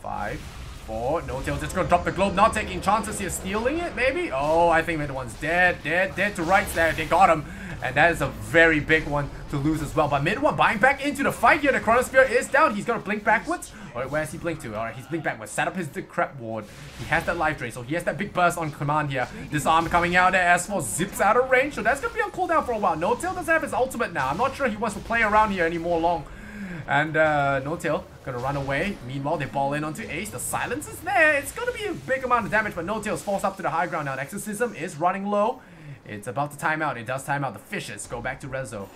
5, 4. No tail. Just gonna drop the globe. Not taking chances here. Stealing it, maybe? Oh, I think mid one's dead. Dead to rights there. They got him. And that is a very big one to lose as well. But mid one buying back into the fight here. The Chronosphere is down. He's gonna blink backwards. Alright, where has he blinked to? Alright, he's blinked backwards. Set up his Decrep ward. He has that life drain, so he has that big burst on command here. Disarm coming out there. S4 zips out of range, so that's gonna be on cooldown for a while. No Tail doesn't have his ultimate now. I'm not sure he wants to play around here anymore long. And No Tail gonna run away. Meanwhile, they ball in onto Ace. The silence is there. It's gonna be a big amount of damage, but No Tail's forced up to the high ground now. Exorcism is running low. It's about to time out. It does time out. The fishes go back to Rezo.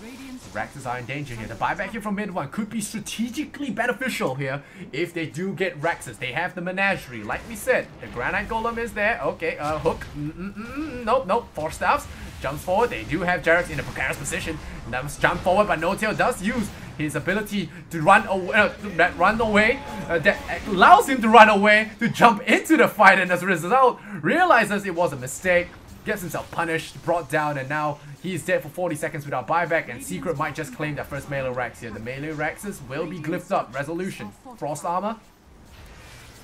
The Raxes are in danger here. The buyback here from mid one could be strategically beneficial here if they do get Raxes. They have the menagerie. Like we said, the Granite Golem is there. Okay, hook. Nope. 4 staffs. Jumps forward. They do have Jarex in a precarious position. That must jump forward, but No Tail does use his ability to run away. That allows him to run away, to jump into the fight, and as a result, realizes it was a mistake. Gets himself punished, brought down, and now he's dead for 40 seconds without buyback, and Secret might just claim that first melee Rax here. The melee Raxes will be glyphed up. Resolution. Frost Armor.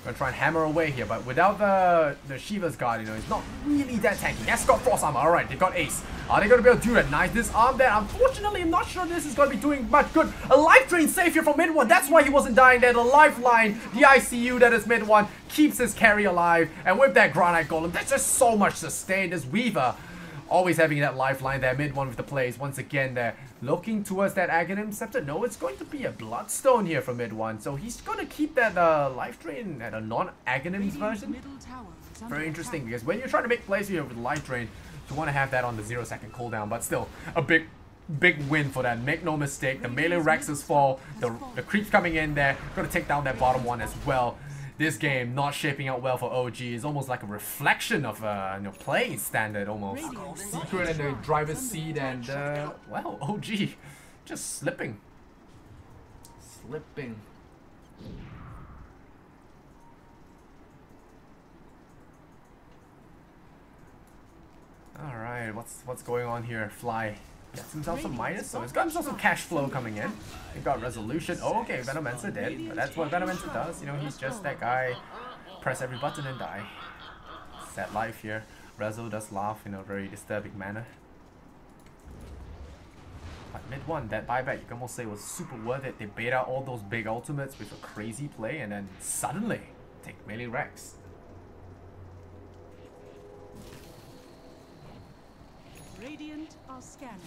Gonna try and hammer away here, but without the Shiva's Guard, you know, it's not really that tanky. Yes, got Frost Armor. Alright, they got Ace. Are they gonna be able to do that? Nice disarm there. Unfortunately, I'm not sure this is gonna be doing much good. A life drain safe here from mid one. That's why he wasn't dying there. The lifeline, the ICU that is mid one, keeps his carry alive. And with that Granite Golem, there's just so much sustain. This Weaver always having that lifeline there. Mid one with the plays. Once again, they're looking towards that Aghanim Scepter. No, it's going to be a Bloodstone here for mid one. So he's going to keep that life drain at a non-Aghanim's version. Very interesting, because when you're trying to make plays here with life drain, you want to have that on the 0-second cooldown. But still, a big win for that. Make no mistake, the melee Raxes fall. The creeps coming in there. Going to take down that bottom one as well. This game not shaping out well for OG. Is almost like a reflection of you know, playing standard almost. Secret in the driver's seat, and well, OG just slipping. Alright, what's going on here? Fly gets himself some minus, so he's got himself some cash flow coming in. He got resolution. Oh, okay, Venomancer dead. But that's what Venomancer does. You know, he's just that guy. Press every button and die. Sad life here. Rezo does laugh in a very disturbing manner. But mid one, that buyback you can almost say was super worth it. They bait out all those big ultimates with a crazy play, and then suddenly take melee Rex. Radiant are scanning.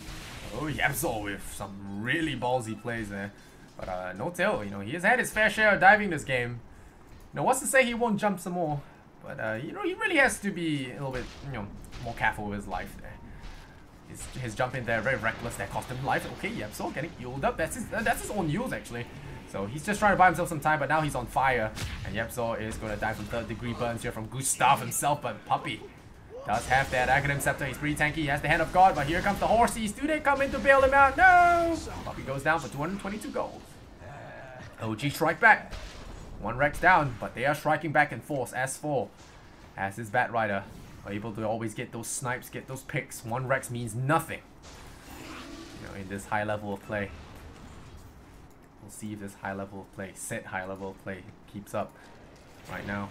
Oh, Yapzor with some really ballsy plays there. But No Tail, you know, he has had his fair share of diving this game. You know, what's to say he won't jump some more? But you know, he really has to be a little bit, you know, more careful with his life there. His jump in there, very reckless. That cost him life. Okay, Yapzor getting healed up. That's his own use actually. So he's just trying to buy himself some time, but now he's on fire. And Yapzor is going to die from 3rd-degree burns here from Gustav himself, but Puppy does have that Aghanim Scepter. He's pretty tanky. He has the Hand of God, but here comes the Horsies. Do they come in to bail him out? No! Puppy goes down for 222 gold. OG strike back. 1 Rex down, but they are striking back in force. S4 as his Bat Rider are able to always get those snipes, get those picks. 1 Rex means nothing, you know, in this high level of play. We'll see if this high level of play, set high level of play, keeps up right now.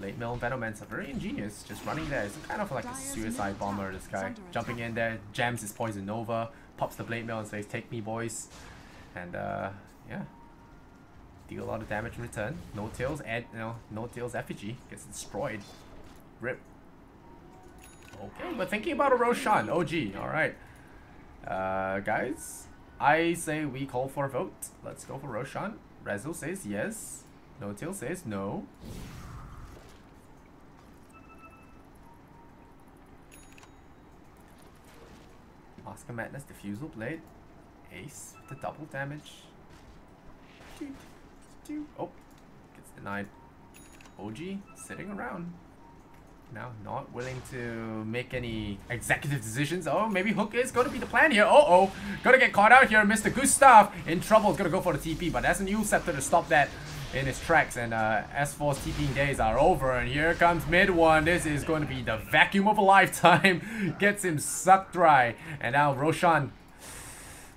Late Mill and Venomancer are very ingenious, just running there. It's kind of like a suicide bomber, this guy. Jumping in there, jams his Poison Nova, pops the Blade Mill and says, "Take me, boys." And yeah. deal a lot of damage in return. No tails, no tails effigy gets destroyed. Rip. Okay, we're thinking about a Roshan. OG, alright. Guys, I say we call for a vote. Let's go for Roshan. Rezo says yes. No tail says no. Mask of Madness, Diffusal Blade. Ace with the double damage. Oh, gets denied. OG sitting around. Now not willing to make any executive decisions. Oh, maybe Hook is going to be the plan here. Uh-oh. Gonna get caught out here. Mr. Gustav in trouble. Is going to go for the TP, but that's a new Scepter to stop that in his tracks. And S4's TPing days are over. And here comes mid one. This is going to be the vacuum of a lifetime. Gets him sucked dry. And now Roshan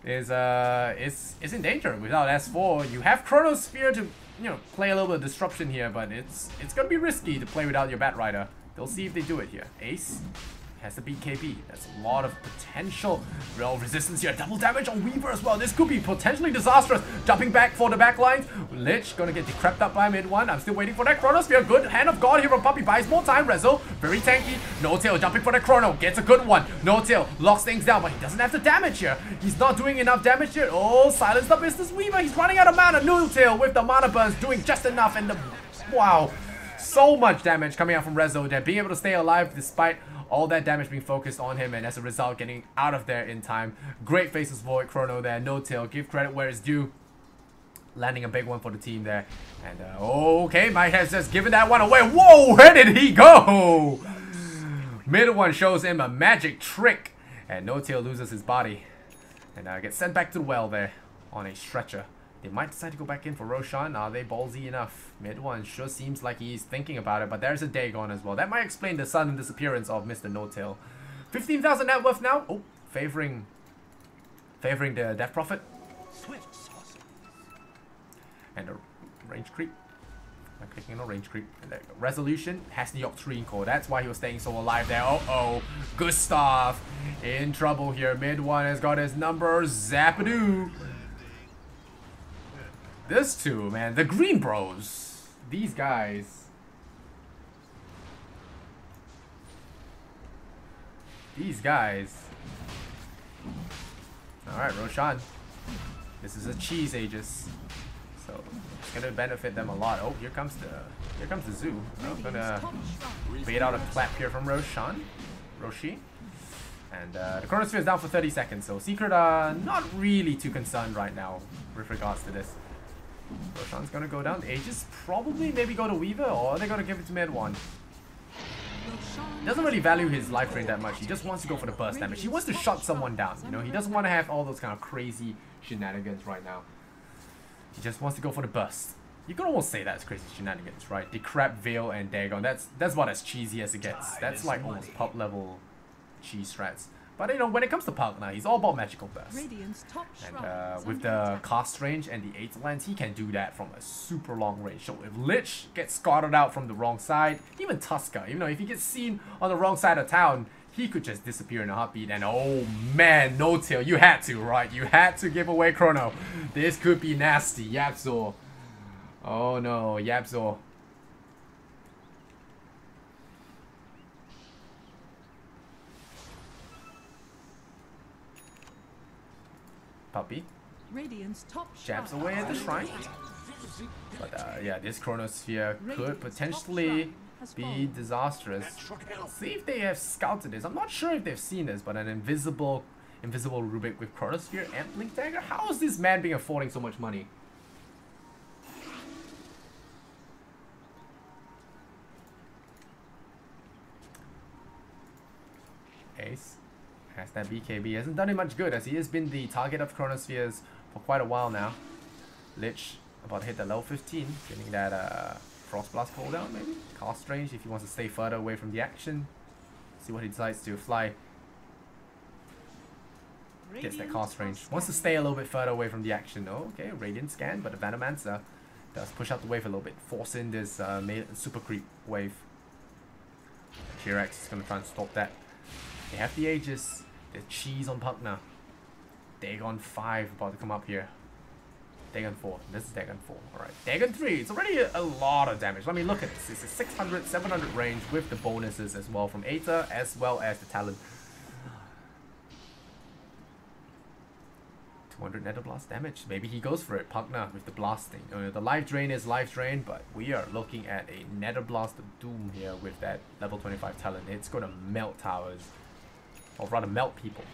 is in danger. Without S4, you have Chronosphere to, you know, play a little bit of disruption here, but it's gonna be risky to play without your Bat Rider. They'll see if they do it here. Ace has to beat KB. That's a lot of potential real resistance here. Double damage on Weaver as well. This could be potentially disastrous. Jumping back for the back lines. Lich gonna get decrept up by mid one. I'm still waiting for that Chronosphere. Good Hand of God here from Puppy. Buys more time. Rezo, very tanky. No tail jumping for the Chrono. Gets a good one. No tail locks things down, but he doesn't have the damage here. He's not doing enough damage here. Oh, silence the Business Weaver. He's running out of mana. No tail with the mana burns doing just enough. And the wow. So much damage coming out from Rezo there, being able to stay alive despite all that damage being focused on him, and as a result getting out of there in time. Great Faceless Void Chrono there, no tail, give credit where it's due. Landing a big one for the team there. And okay, Mike has just given that one away. Whoa, where did he go? Mid one shows him a magic trick, and no tail loses his body and gets sent back to the well there on a stretcher. They might decide to go back in for Roshan. Are they ballsy enough? Mid one sure seems like he's thinking about it, but there's a Dagon as well. That might explain the sudden disappearance of Mr. No-Tail. 15,000 net worth now. Oh, favoring the Death Prophet. And a range creep. I'm clicking on a range creep. And there you go. Resolution has the Octarine core. That's why he was staying so alive there. Uh-oh. Gustav in trouble here. Mid one has got his number. Zapadoo. This two, man, the Green Bros, these guys, All right, Roshan, this is a cheese Aegis, so it's gonna benefit them a lot. Oh, here comes the zoo. I'm gonna bait out a clap here from Roshi, and the Chronosphere is down for 30 seconds. So Secret are not really too concerned right now with regards to this. Roshan's gonna go down. Aegis probably maybe go to Weaver, or they're gonna give it to mid one. He doesn't really value his life drain that much. He just wants to go for the burst damage. He wants to shut someone down. You know, he doesn't want to have all those kind of crazy shenanigans right now. He just wants to go for the burst. You could almost say that's crazy shenanigans, right? Decrep, Veil, and Dagon. That's about as cheesy as it gets. That's like almost pub level cheese strats. But you know, when it comes to Pug now, he's all about magical burst. And with the cast range and the 8 lands, he can do that from a super long range. So if Lich gets scattered out from the wrong side, even Tusker, you know, if he gets seen on the wrong side of town, he could just disappear in a heartbeat. And oh man, No Tail, you had to, right? You had to give away Chrono. This could be nasty. Yapzor. Oh no, Yapzor. Puppy jabs away at the shrine, but yeah, this Chronosphere could potentially be disastrous. See if they have scouted this. I'm not sure if they've seen this, but an invisible Rubik with Chronosphere and Blink Dagger. How is this man being affording so much money? Ace has that BKB. Hasn't done him much good, as he has been the target of Chronospheres for quite a while now. Lich about to hit the level 15, getting that Frost Blast cooldown maybe? Cast range if he wants to stay further away from the action. See what he decides to fly. Gets that cast range. Wants to stay a little bit further away from the action. Oh, okay, Radiant Scan, but the Venomancer does push up the wave a little bit, force in this super creep wave. T-Rex is going to try and stop that. They have the Aegis. There's cheese on Puck now. Dagon 5 about to come up here. Dagon 4. This is Dagon 4. Alright. Dagon 3. It's already a lot of damage. Let me look at this. It's a 600, 700 range with the bonuses as well from Aether as well as the Talon. 200 Nether Blast damage. Maybe he goes for it. Pugna with the blasting. The life drain is life drain, but we are looking at a Nether Blast of Doom here with that level 25 Talon. It's going to melt towers. Or rather melt people.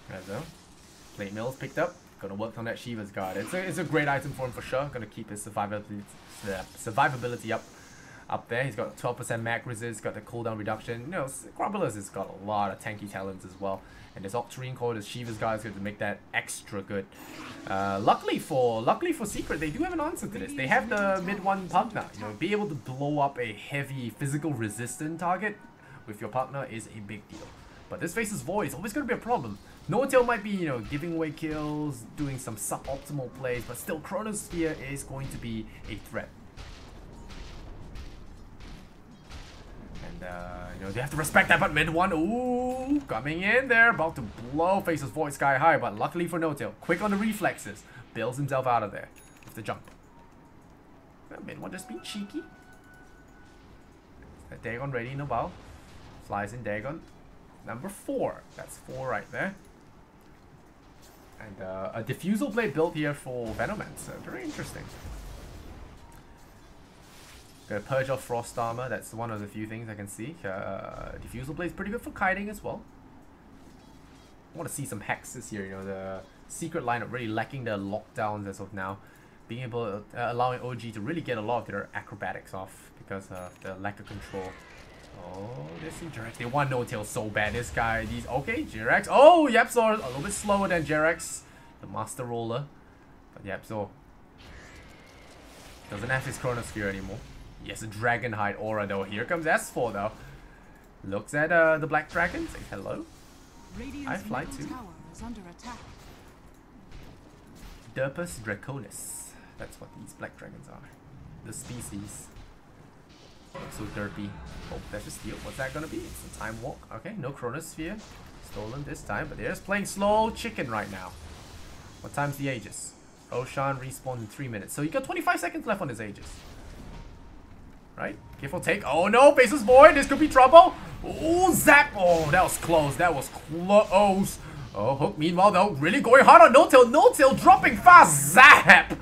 There we go. Plate mills picked up. Gonna work on that Shiva's guard. It's a great item for him for sure. Gonna keep his survivability up there. He's got 12% mag resist, got the cooldown reduction. You know, Grobbler's has got a lot of tanky talents as well. And this Octarine Core, this Shiva's guard is going to make that extra good. Luckily for Secret, they do have an answer to this. They have the mid one partner. You know, be able to blow up a heavy physical resistant target with your partner is a big deal. But this face's Void is always going to be a problem. No-Tail might be, you know, giving away kills, doing some suboptimal plays, but still Chronosphere is going to be a threat. And, you know, they have to respect that, but mid one, ooh, coming in there, about to blow face's Void sky high, but luckily for No-Tail, quick on the reflexes, bails himself out of there with the jump. Mid one just being cheeky. Is that Dagon ready in a while? Flies in Dagon. Number 4. That's 4 right there. And a Diffusal Blade built here for Venomancer. Very interesting. Got a Purge of Frost Armor. That's one of the few things I can see. Diffusal Blade is pretty good for kiting as well. I want to see some hexes here. You know, the secret lineup really lacking the lockdowns as of now. Being able to, allowing OG to really get a lot of their acrobatics off because of the lack of control. Oh, they see Jerax. They want No-Tail so bad. This guy, these okay, Jerax. Oh, Yapzor a little bit slower than Jerax, the Master Roller. But Yapzor doesn't have his Chronosphere anymore. He has a Dragonhide aura though. Here comes S4 though. Looks at the Black Dragon. Says hello. I fly too. Derpus Draconis. That's what these Black Dragons are. The species. So derpy. Oh, that's a steal. What's that gonna be? It's a time walk. Okay, no Chronosphere. Stolen this time, but they're just playing slow chicken right now. What time's the Aegis? Roshan respawned in 3 minutes. So you got 25 seconds left on his Aegis. Right? Careful take. Oh no, Faceless Void. This could be trouble. Oh, zap. Oh, that was close. That was close. Oh, Hook meanwhile though, really going hard on No-Tail. No-Tail dropping fast. Zap.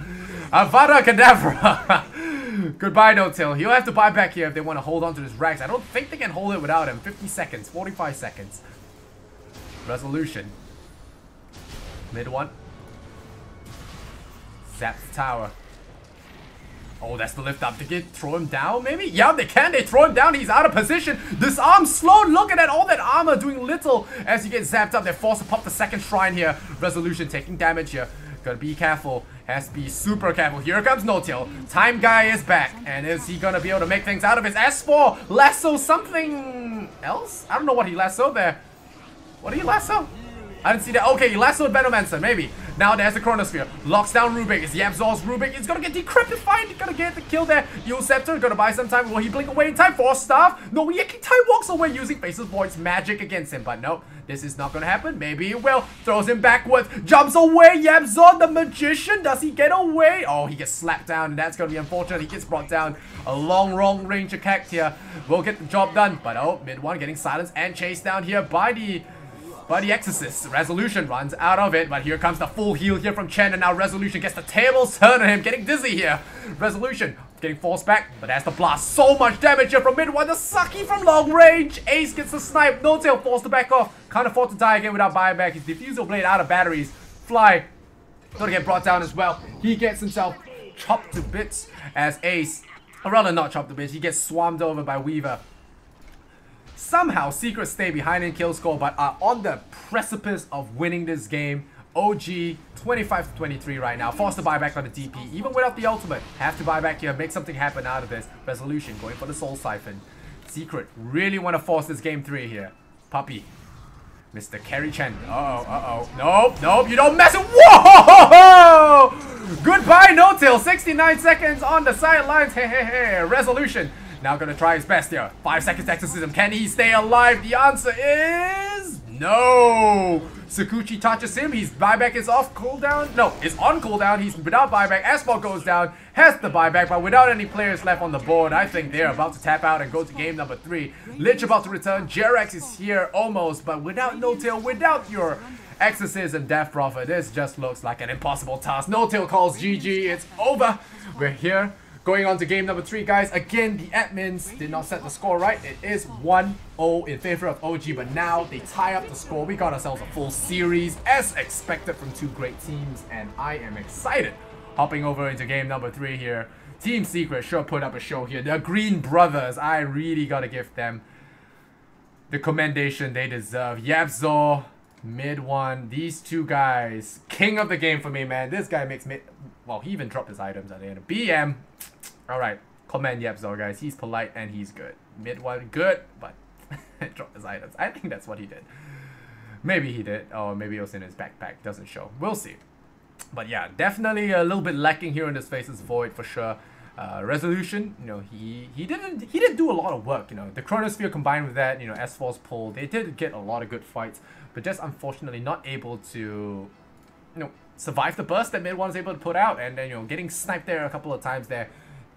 Avada Kedavra. Goodbye, No-Tail. He'll have to buy back here if they want to hold on to this Rax. I don't think they can hold it without him. 50 seconds, 45 seconds. Resolution. Mid one. Zap the tower. Oh, that's the lift up to get throw him down, maybe? Yeah, they can. They throw him down. He's out of position. Disarm slow. Look at that. All that armor doing little as you get zapped up. They're forced to pop the second shrine here. Resolution taking damage here. Gotta be careful. Has to be super careful. Here comes No-Tail. Time Guy is back. And is he gonna be able to make things out of his S4? Lasso something else? I don't know what he lassoed there. What did he lasso? I didn't see that. Okay, he lassoed Venomancer, maybe. Now there's the Chronosphere. Locks down Rubik. It's Yapzor's Rubik. He's gonna get decrepified. He's gonna get the kill there. Eel Scepter, gonna buy some time. Will he blink away in time? Force Staff. No, he time walks away using Faceless Void's magic against him. But no, this is not gonna happen. Maybe he will. Throws him backwards. Jumps away. Yapzor, the Magician. Does he get away? Oh, he gets slapped down. And that's gonna be unfortunate. He gets brought down. A long range attack here. Will get the job done. But oh, mid one getting silenced and chased down here by the Exorcist. Resolution runs out of it, but here comes the full heal here from Chen, and now Resolution gets the tables turn on him, getting dizzy here. Resolution getting forced back, but that's the blast. So much damage here from mid one. The Sucky from long range. Ace gets the snipe. No-Tail forced to back off. Can't afford to die again without buying back his Diffusal Blade out of batteries. Fly gonna get brought down as well. He gets himself chopped to bits as Ace, or rather not chopped to bits, he gets swarmed over by Weaver. Somehow, Secret stay behind in kill score, but are on the precipice of winning this game. OG, 25-23 right now. Forced to buy back on the DP, even without the ultimate. Have to buy back here, make something happen out of this. Resolution, going for the Soul Siphon. Secret, really want to force this game 3 here. Puppy. Mr. Kerry Chen. Uh-oh. Nope, you don't mess it. Whoa! Goodbye, No-Tail. 69 seconds on the sidelines. Hey. Resolution. Now gonna try his best here. 5 seconds exorcism. Can he stay alive? The answer is no. Sakuchi touches him. His buyback is off cooldown. No, it's on cooldown. He's without buyback. Asphalt goes down. Has the buyback, but without any players left on the board, I think they're about to tap out and go to game number 3. Lich about to return. Jerax is here almost, but without No-Tail, without your Exorcism Death Prophet, this just looks like an impossible task. No-Tail calls GG. It's over. We're here. Going on to game number 3, guys. Again, the admins did not set the score right. It is 1-0 in favor of OG, but now they tie up the score. We got ourselves a full series, as expected from 2 great teams, and I am excited. Hopping over into game number 3 here. Team Secret sure put up a show here. The Green Brothers, I really gotta give them the commendation they deserve. Yapzor, mid 1, these 2 guys, king of the game for me, man. This guy makes me, well, he even dropped his items at the end. BM, alright, commend Yapzor, guys. He's polite and he's good. Mid 1, good, but dropped his items. I think that's what he did. Maybe he did, or maybe it was in his backpack. Doesn't show. We'll see. But yeah, definitely a little bit lacking here in this Faceless Void for sure. Resolution, you know, he didn't do a lot of work, you know. The Chronosphere combined with that, you know, S4's pull, they did get a lot of good fights, but just unfortunately not able to, you know, survive the burst that Mid1 was able to put out, and then, you know, getting sniped there a couple of times there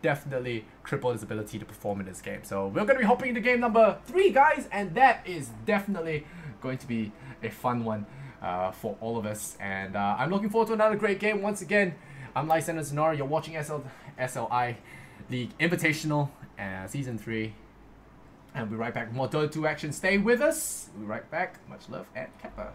definitely crippled his ability to perform in this game. So we're going to be hopping into game number 3, guys, and that is definitely going to be a fun one for all of us, and I'm looking forward to another great game. Once again, I'm Lysander Sonora, you're watching SLI League Invitational Season 3, and we'll be right back with more Dota 2 action. Stay with us, we'll be right back. Much love and Kappa.